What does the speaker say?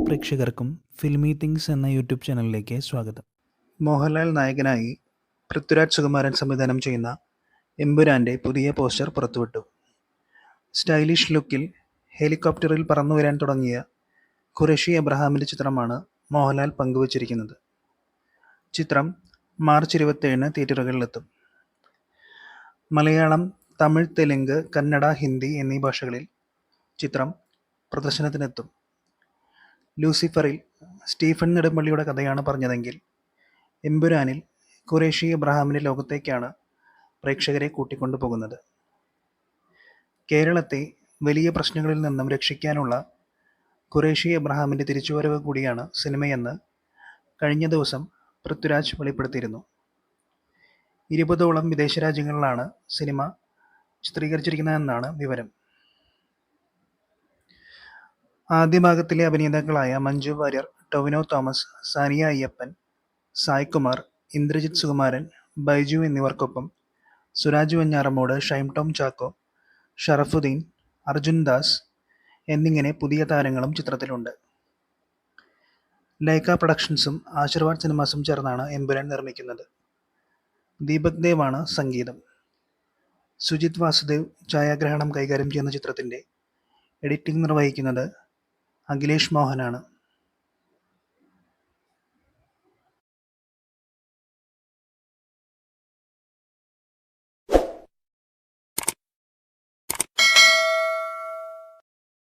പ്രേക്ഷകർക്കും filmy things എന്ന YouTube ചാനലിലേക്ക് സ്വാഗതം. മോഹൻലാൽ നായകനായി പൃഥ്വിരാജ് സുകുമാരൻ സംവിധാനം ചെയ്യുന്ന എമ്പുരാൻ്റെ പുതിയ പോസ്റ്റർ പുറത്തുവിട്ടു. സ്റ്റൈലിഷ് ലുക്കിൽ ഹെലികോപ്റ്ററിൽ പറന്നുവരാൻ തുടങ്ങിയ ഖുറേഷി എബ്രഹാമിൻ്റെ ചിത്രമാണ് മോഹൻലാൽ പങ്കുവച്ചിരിക്കുന്നത്. ചിത്രം മാർച്ച് 27 തിയേറ്ററുകളിലെത്തും. മലയാളം, തമിഴ്, തെലുങ്ക്, കന്നഡ, ഹിന്ദി എന്നീ ഭാഷകളിൽ ചിത്രം പ്രദർശനത്തിനെത്തും. ലൂസിഫറിൽ സ്റ്റീഫൻ നെടുമ്പള്ളിയുടെ കഥയാണ് പറഞ്ഞതെങ്കിൽ എമ്പുരാനിൽ ഖുറേഷി എബ്രഹാമിൻ്റെ ലോകത്തേക്കാണ് പ്രേക്ഷകരെ കൂട്ടിക്കൊണ്ടുപോകുന്നത്. കേരളത്തെ വലിയ പ്രശ്നങ്ങളിൽ നിന്നും രക്ഷിക്കാനുള്ള ഖുറേഷി എബ്രഹാമിൻ്റെ തിരിച്ചുവരവ് കൂടിയാണ് സിനിമയെന്ന് കഴിഞ്ഞ ദിവസം പൃഥ്വിരാജ് വെളിപ്പെടുത്തിയിരുന്നു. 20ഓളം വിദേശ രാജ്യങ്ങളിലാണ് സിനിമ ചിത്രീകരിച്ചിരിക്കുന്നതെന്നാണ് വിവരം. ആദ്യ ഭാഗത്തിലെ അഭിനേതാക്കളായ മഞ്ജു വാര്യർ, ടൊവിനോ തോമസ്, സാനിയ അയ്യപ്പൻ, സായ് കുമാർ, ഇന്ദ്രജിത്ത് സുകുമാരൻ, ബൈജു എന്നിവർക്കൊപ്പം സുരാജ് വെഞ്ഞാറമൂട്, ഷൈൻ ടോം ചാക്കോ, ഷറഫുദ്ദീൻ, അർജുൻ ദാസ് എന്നിങ്ങനെ പുതിയ താരങ്ങളും ചിത്രത്തിലുണ്ട്. ലൈക്ക പ്രൊഡക്ഷൻസും ആശീർവാദ് സിനിമാസും ചേർന്നാണ് എമ്പുരാൻ നിർമ്മിക്കുന്നത്. ദീപക് ദേവാണ് സംഗീതം. സുജിത് വാസുദേവ് ഛായാഗ്രഹണം കൈകാര്യം ചെയ്യുന്ന ചിത്രത്തിൻ്റെ എഡിറ്റിംഗ് നിർവഹിക്കുന്നത് അഖിലേഷ് മോഹനാണ്.